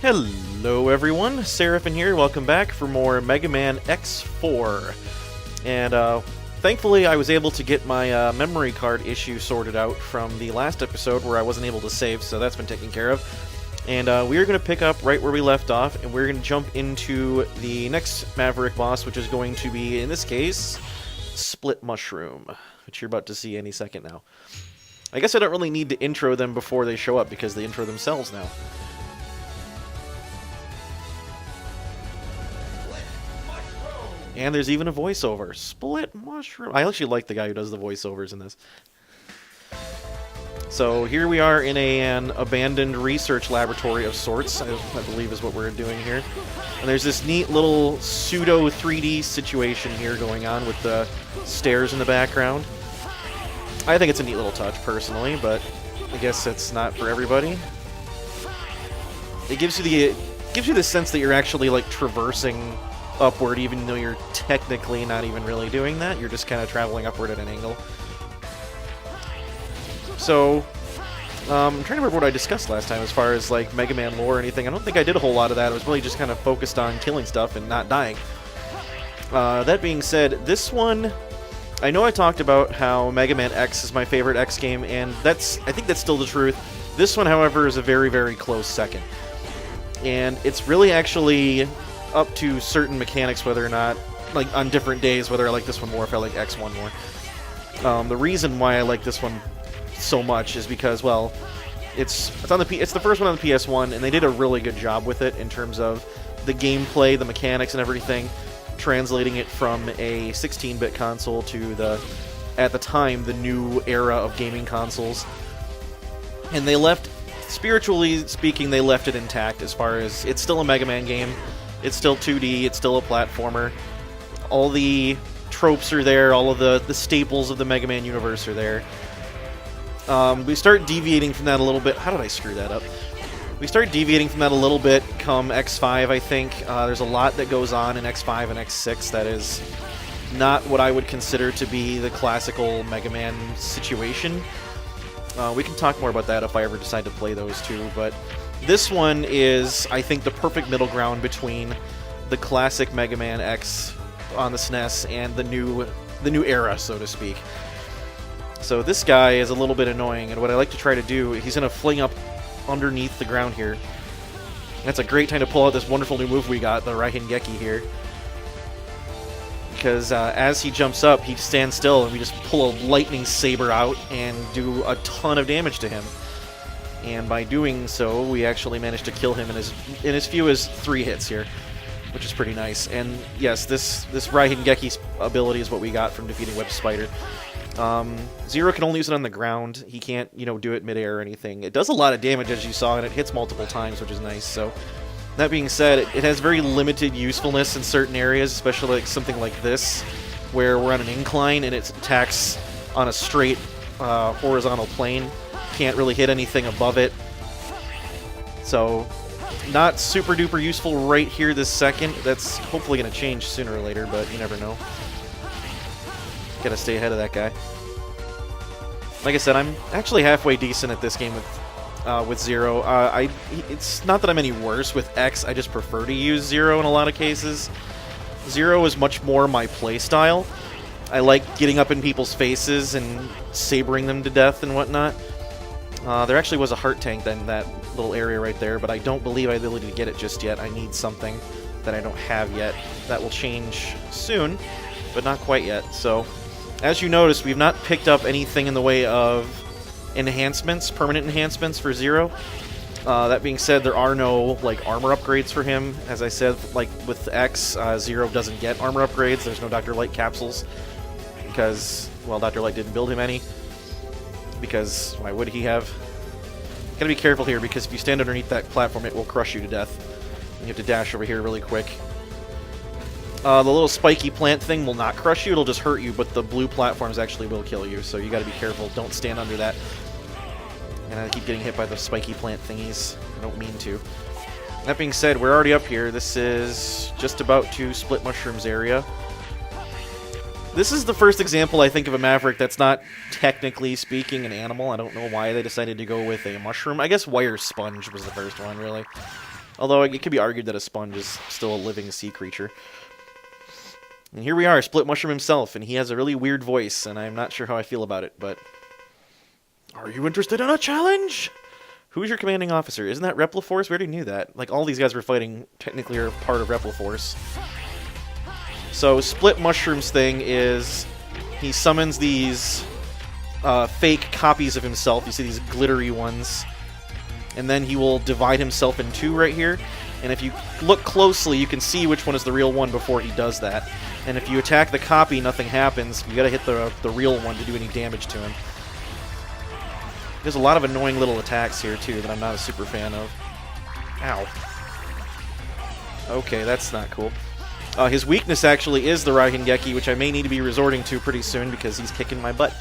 Hello everyone, Seraphin here, welcome back for more Mega Man X4. And thankfully I was able to get my memory card issue sorted out from the last episode where I wasn't able to save, so that's been taken care of. And we're going to pick up right where we left off, and we're going to jump into the next Maverick boss, which is going to be, in this case, Split Mushroom, which you're about to see any second now. I guess I don't really need to intro them before they show up, because they intro themselves now. And there's even a voiceover. Split Mushroom. I actually like the guy who does the voiceovers in this. So here we are in an abandoned research laboratory of sorts, I believe is what we're doing here. And there's this neat little pseudo 3D situation here going on with the stairs in the background. I think it's a neat little touch, personally, but I guess it's not for everybody. It gives you the sense that you're actually like traversing upward, even though you're technically not even really doing that. You're just kind of traveling upward at an angle. So, I'm trying to remember what I discussed last time as far as like Mega Man lore or anything. I don't think I did a whole lot of that. I was really just kind of focused on killing stuff and not dying. That being said, this one, I know I talked about how Mega Man X is my favorite X game, and I think that's still the truth. This one, however, is a very, very close second. And it's really actually up to certain mechanics whether or not, like on different days, whether I like this one more, if I like X1 more. The reason why I like this one so much is because, well, it's the first one on the PS1, and they did a really good job with it in terms of the gameplay, the mechanics, and everything, translating it from a 16-bit console to at the time, the new era of gaming consoles. And they left, spiritually speaking, they left it intact as far as it's still a Mega Man game. It's still 2D, it's still a platformer. All the tropes are there, all of the staples of the Mega Man universe are there. We start deviating from that a little bit. How did I screw that up? We start deviating from that a little bit come X5, I think. There's a lot that goes on in X5 and X6 that is not what I would consider to be the classical Mega Man situation. We can talk more about that if I ever decide to play those two, but this one is, I think, the perfect middle ground between the classic Mega Man X on the SNES and the new era, so to speak. So this guy is a little bit annoying, and what I like to try to do, he's going to fling up underneath the ground here. That's a great time to pull out this wonderful new move we got, the Raihengeki here. Because as he jumps up, he stands still, and we just pull a lightning saber out and do a ton of damage to him. And by doing so, we actually managed to kill him in as few as 3 hits here, which is pretty nice. And yes, this Raihengeki's ability is what we got from defeating Web Spider. Zero can only use it on the ground. He can't, do it midair or anything. It does a lot of damage, as you saw, and it hits multiple times, which is nice. So, that being said, it has very limited usefulness in certain areas, especially like something like this, where we're on an incline and it attacks on a straight horizontal plane. Can't really hit anything above it. So, not super duper useful right here this second. That's hopefully going to change sooner or later, but you never know. Gotta stay ahead of that guy. Like I said, I'm actually halfway decent at this game with Zero. It's not that I'm any worse with X, I just prefer to use Zero in a lot of cases. Zero is much more my playstyle. I like getting up in people's faces and sabering them to death and whatnot. There actually was a heart tank in that little area right there, but I don't believe I have the ability to get it just yet. I need something that I don't have yet. That will change soon, but not quite yet. So, as you notice, we've not picked up anything in the way of enhancements, permanent enhancements for Zero. That being said, there are no like armor upgrades for him. As I said, like with X, Zero doesn't get armor upgrades. There's no Dr. Light capsules because, well, Dr. Light didn't build him any. Because why would he have? Gotta be careful here, because if you stand underneath that platform, it will crush you to death. You have to dash over here really quick. The little spiky plant thing will not crush you, it'll just hurt you, but the blue platforms actually will kill you, so you gotta be careful. Don't stand under that. And I keep getting hit by the spiky plant thingies. I don't mean to. That being said, we're already up here. This is just about to Split Mushrooms area. This is the first example, I think, of a Maverick that's not, technically speaking, an animal. I don't know why they decided to go with a mushroom. I guess Wire Sponge was the first one, really. Although it could be argued that a sponge is still a living sea creature. And here we are, Split Mushroom himself, and he has a really weird voice, and I'm not sure how I feel about it, but... Are you interested in a challenge? Who's your commanding officer? Isn't that Repliforce? We already knew that. Like, all these guys we're fighting technically are part of Repliforce. So, Split Mushroom's thing is... He summons these fake copies of himself. You see these glittery ones. And then he will divide himself in two right here. And if you look closely, you can see which one is the real one before he does that. And if you attack the copy, nothing happens. You gotta hit the real one to do any damage to him. There's a lot of annoying little attacks here, too, that I'm not a super fan of. Ow. Okay, that's not cool. His weakness, actually, is the Raihengeki, which I may need to be resorting to pretty soon because he's kicking my butt.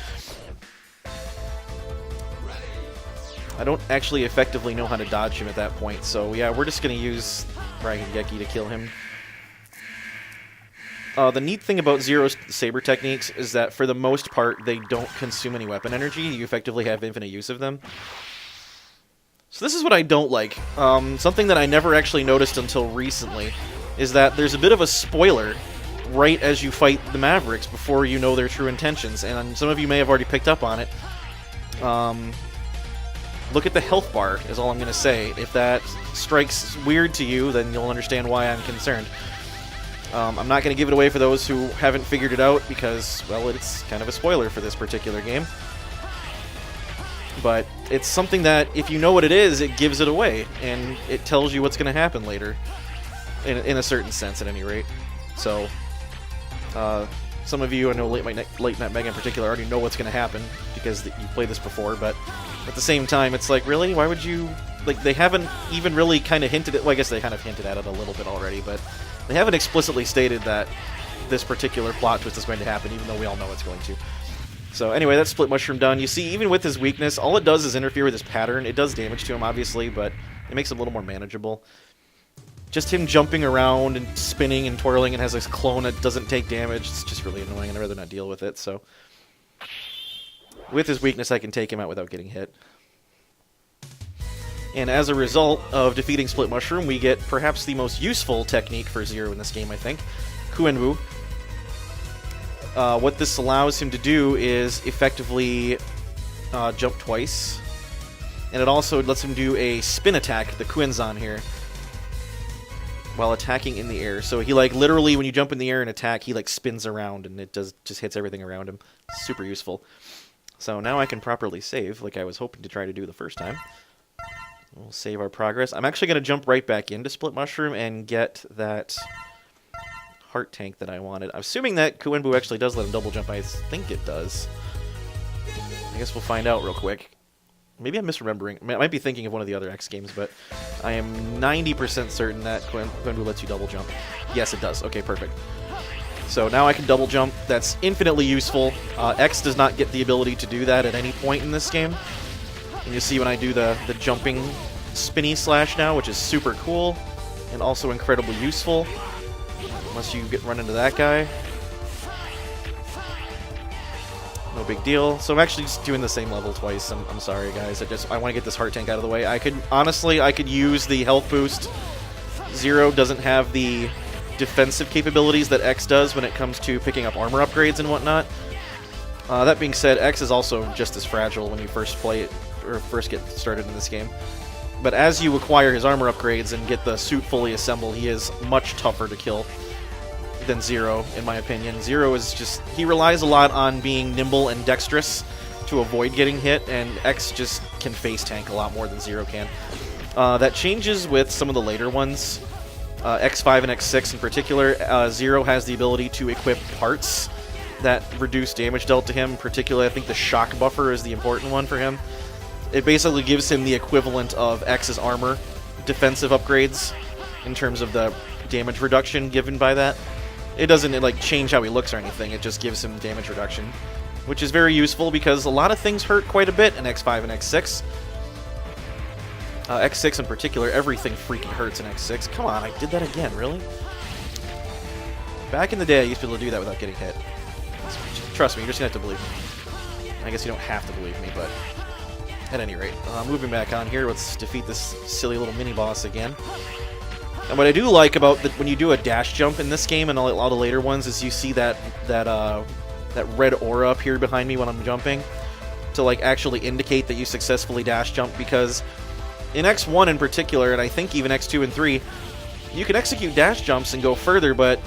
I don't actually effectively know how to dodge him at that point, so yeah, we're just going to use Raihengeki to kill him. The neat thing about Zero's saber techniques is that, for the most part, they don't consume any weapon energy. You effectively have infinite use of them. So this is what I don't like. Something that I never actually noticed until recently is that there's a bit of a spoiler right as you fight the Mavericks before you know their true intentions, and some of you may have already picked up on it. Look at the health bar, is all I'm going to say. If that strikes weird to you, then you'll understand why I'm concerned. I'm not going to give it away for those who haven't figured it out because, well, it's kind of a spoiler for this particular game. But it's something that, if you know what it is, it gives it away, and it tells you what's going to happen later, in a certain sense, at any rate. So, some of you, I know Late Night Mega in particular, already know what's going to happen because you played this before, but at the same time, it's like, really? Why would you... Like, they haven't even really kind of hinted at... Well, I guess they kind of hinted at it a little bit already, but they haven't explicitly stated that this particular plot twist is going to happen, even though we all know it's going to. So anyway, that's Split Mushroom done. You see, even with his weakness, all it does is interfere with his pattern. It does damage to him, obviously, but it makes him a little more manageable. Just him jumping around and spinning and twirling and has this clone that doesn't take damage. It's just really annoying, and I'd rather not deal with it, so... With his weakness, I can take him out without getting hit. And as a result of defeating Split Mushroom, we get perhaps the most useful technique for Zero in this game, I think. Kuenwu. What this allows him to do is effectively jump twice. And it also lets him do a spin attack, the Kuenzan here, while attacking in the air. So he, like, literally, when you jump in the air and attack, he, like, spins around, and it just hits everything around him. Super useful. So now I can properly save, like I was hoping to try to do the first time. We'll save our progress. I'm actually going to jump right back into Split Mushroom and get that heart tank that I wanted. I'm assuming that Kuenwu actually does let him double jump. I think it does. I guess we'll find out real quick. Maybe I'm misremembering. I might be thinking of one of the other X games, but I am 90% certain that Kuenwu lets you double jump. Yes, it does. Okay, perfect. So now I can double jump. That's infinitely useful. X does not get the ability to do that at any point in this game. And you see when I do the jumping spinny slash now, which is super cool and also incredibly useful. Unless you run into that guy. No big deal. So I'm actually just doing the same level twice. I'm sorry, guys. I want to get this heart tank out of the way. Honestly, I could use the health boost. Zero doesn't have the defensive capabilities that X does when it comes to picking up armor upgrades and whatnot. That being said, X is also just as fragile when you first play it, or first get started in this game. But as you acquire his armor upgrades and get the suit fully assembled, he is much tougher to kill than Zero, in my opinion. Zero is just... He relies a lot on being nimble and dexterous to avoid getting hit, and X just can face tank a lot more than Zero can. That changes with some of the later ones. X5 and X6 in particular. Zero has the ability to equip parts that reduce damage dealt to him. Particularly, I think the shock buffer is the important one for him. It basically gives him the equivalent of X's armor defensive upgrades in terms of the damage reduction given by that. It doesn't like change how he looks or anything, it just gives him damage reduction, which is very useful because a lot of things hurt quite a bit in X5 and X6. X6 in particular, everything freaking hurts in X6. Come on, I did that again, really? Back in the day, I used to be able to do that without getting hit. Trust me, you're just going to have to believe me. I guess you don't have to believe me, but At any rate, moving back on here, let's defeat this silly little mini-boss again. And what I do like about when you do a dash jump in this game and a lot of later ones is you see that red aura up here behind me when I'm jumping to like actually indicate that you successfully dash jump, because in X1 in particular, and I think even X2 and 3, you can execute dash jumps and go further, but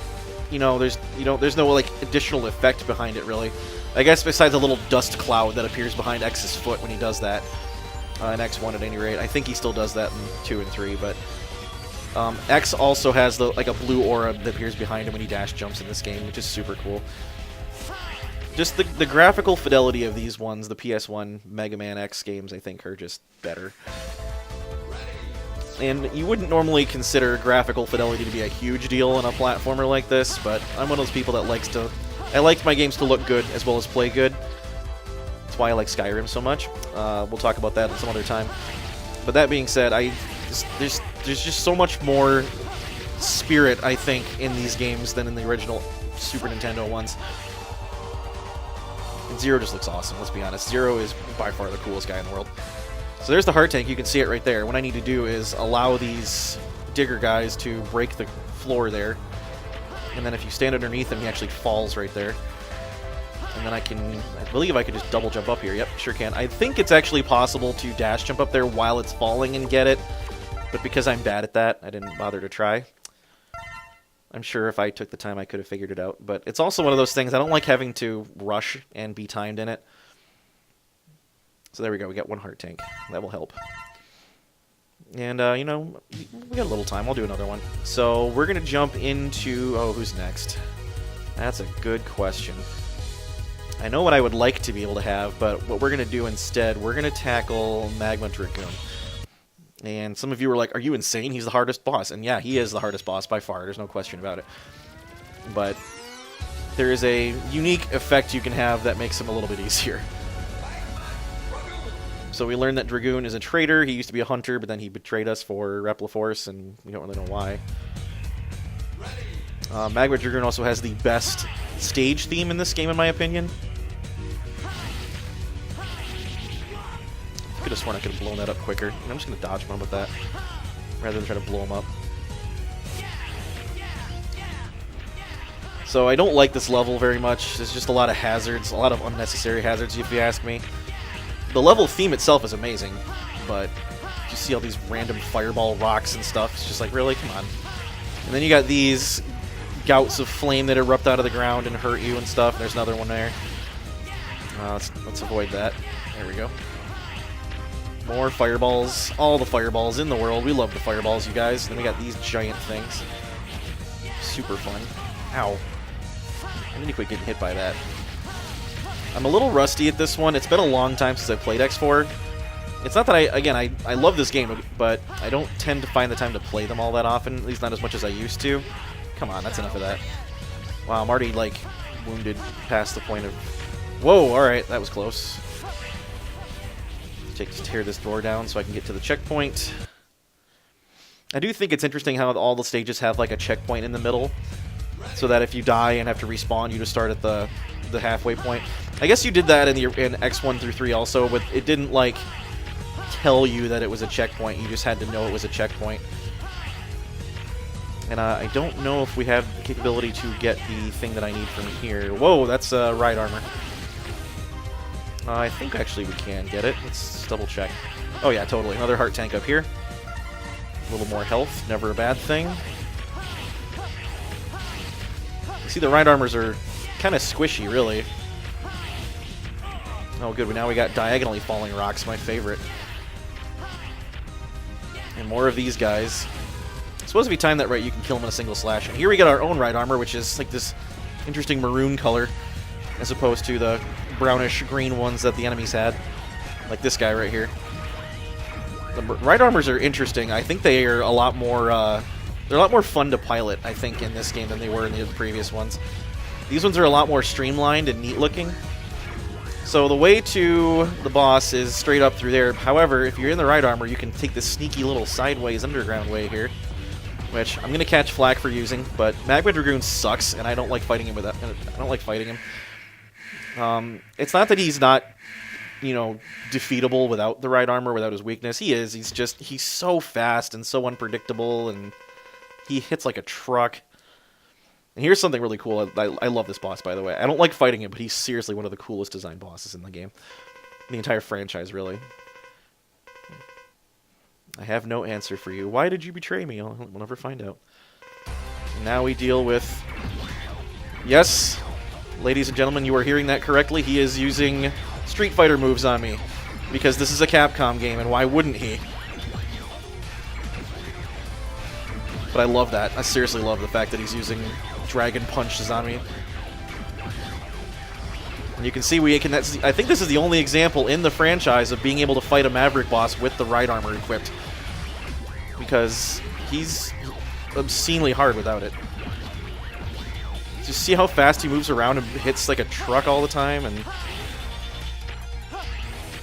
you know, there's no like additional effect behind it really. I guess besides a little dust cloud that appears behind X's foot when he does that. In X1 at any rate. I think he still does that in 2 and 3, but X also has like a blue aura that appears behind him when he dash jumps in this game, which is super cool. Just the graphical fidelity of these ones, the PS1 Mega Man X games, I think are just better. And you wouldn't normally consider graphical fidelity to be a huge deal in a platformer like this, but I'm one of those people that likes to... I like my games to look good as well as play good. That's why I like Skyrim so much. We'll talk about that some other time. But that being said, there's just so much more spirit, I think, in these games than in the original Super Nintendo ones. And Zero just looks awesome, let's be honest. Zero is by far the coolest guy in the world. So there's the heart tank, you can see it right there. What I need to do is allow these digger guys to break the floor there. And then if you stand underneath him, he actually falls right there. And then I believe I could just double jump up here. Yep, sure can. I think it's actually possible to dash jump up there while it's falling and get it. But because I'm bad at that, I didn't bother to try. I'm sure if I took the time, I could have figured it out. But it's also one of those things, I don't like having to rush and be timed in it. So there we go, we got one heart tank. That will help. And, you know, we got a little time. I'll do another one. So we're going to jump into... Oh, who's next? That's a good question. I know what I would like to be able to have, but what we're going to do instead, we're going to tackle Magma Dragoon. And some of you were like, are you insane? He's the hardest boss. And yeah, he is the hardest boss by far. There's no question about it. But there is a unique effect you can have that makes him a little bit easier. So we learned that Dragoon is a traitor. He used to be a hunter, but then he betrayed us for Repliforce, and we don't really know why. Magma Dragoon also has the best stage theme in this game, in my opinion. I could have sworn I could have blown that up quicker. And I'm just going to dodge bomb with that, rather than try to blow him up. So I don't like this level very much. There's just a lot of hazards, a lot of unnecessary hazards, if you ask me. The level theme itself is amazing, but you see all these random fireball rocks and stuff. It's just like, really? Come on. And then you got these gouts of flame that erupt out of the ground and hurt you and stuff. There's another one there. Let's avoid that. There we go. More fireballs. All the fireballs in the world. We love the fireballs, you guys. And then we got these giant things. Super fun. Ow. I need to quit getting hit by that. I'm a little rusty at this one. It's been a long time since I played X4. It's not that I love this game, but I don't tend to find the time to play them all that often, at least not as much as I used to. Come on, that's enough of that. Wow, I'm already, like, wounded past the point of... Whoa, alright, that was close. Just tear this door down so I can get to the checkpoint. I do think it's interesting how all the stages have, like, a checkpoint in the middle, so that if you die and have to respawn, you just start at the halfway point. I guess you did that in X1 through 3 also, but it didn't, like, tell you that it was a checkpoint. You just had to know it was a checkpoint. And I don't know if we have the capability to get the thing that I need from here. Whoa, that's ride armor. I think actually we can get it. Let's double check. Oh yeah, totally. Another heart tank up here. A little more health, never a bad thing. You see the ride armors are kind of squishy, really. Oh good, now we got diagonally falling rocks, my favorite. And more of these guys. It's supposed to be timed that right, you can kill them in a single slash. And here we get our own ride armor, which is like this interesting maroon color, as opposed to the brownish green ones that the enemies had. Like this guy right here. The ride armors are interesting. I think they are a lot more, they're a lot more fun to pilot, I think, in this game than they were in the previous ones. These ones are a lot more streamlined and neat looking. So the way to the boss is straight up through there. However, if you're in the ride armor, you can take this sneaky little sideways underground way here, which I'm gonna catch flack for using. But Magma Dragoon sucks, and I don't like fighting him with that. I don't like fighting him. It's not that he's not defeatable without the right armor, without his weakness. He is. He's so fast and so unpredictable, and he hits like a truck. And here's something really cool. I love this boss, by the way. I don't like fighting him, but he's seriously one of the coolest design bosses in the game. The entire franchise, really. I have no answer for you. Why did you betray me? We'll never find out. Now we deal with... Yes, ladies and gentlemen, you are hearing that correctly. He is using Street Fighter moves on me. Because this is a Capcom game, and why wouldn't he? But I love that. I seriously love the fact that he's using Dragon Punches on me. And you can see I think this is the only example in the franchise of being able to fight a Maverick boss with the right armor equipped. Because he's obscenely hard without it. Just see how fast he moves around and hits like a truck all the time, and you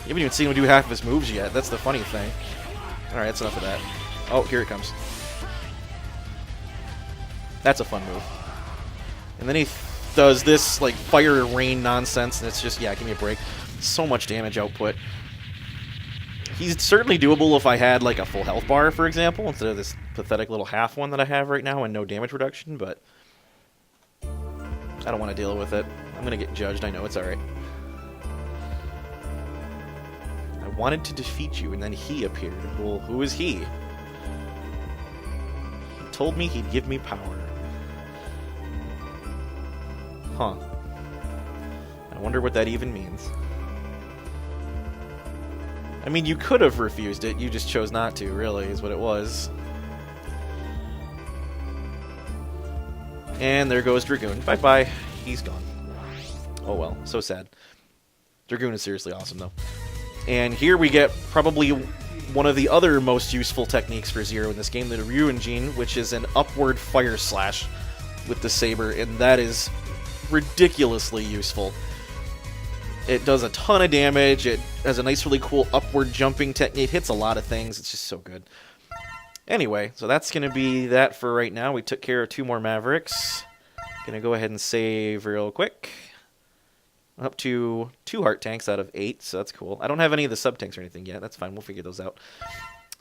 haven't even seen him do half of his moves yet. That's the funny thing. Alright, that's enough of that. Oh, here it comes. That's a fun move. And then he does this like fire rain nonsense, and it's just, yeah, give me a break. So much damage output. He's certainly doable if I had like a full health bar, for example, instead of this pathetic little half one that I have right now and no damage reduction, but I don't want to deal with it. I'm going to get judged, I know, it's alright. I wanted to defeat you, and then he appeared. Well, who is he? He told me he'd give me power. Huh. I wonder what that even means. I mean, you could have refused it, you just chose not to, really, is what it was. And there goes Dragoon. Bye-bye. He's gone. Oh well, so sad. Dragoon is seriously awesome, though. And here we get probably one of the other most useful techniques for Zero in this game, the Ryuin Gene, which is an upward fire slash with the saber, and that is ridiculously useful. It does a ton of damage, it has a nice, really cool upward jumping technique, it hits a lot of things, it's just so good. Anyway, so that's going to be that for right now. We took care of 2 more Mavericks. Going to go ahead and save real quick. Up to 2 heart tanks out of 8, so that's cool. I don't have any of the sub-tanks or anything yet, that's fine, we'll figure those out.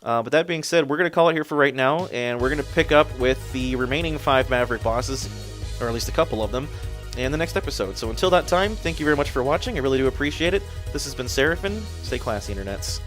But that being said, we're going to call it here for right now, and we're going to pick up with the remaining 5 Maverick bosses, or at least a couple of them, in the next episode. So until that time, thank you very much for watching. I really do appreciate it. This has been Seraphin. Stay classy, internets.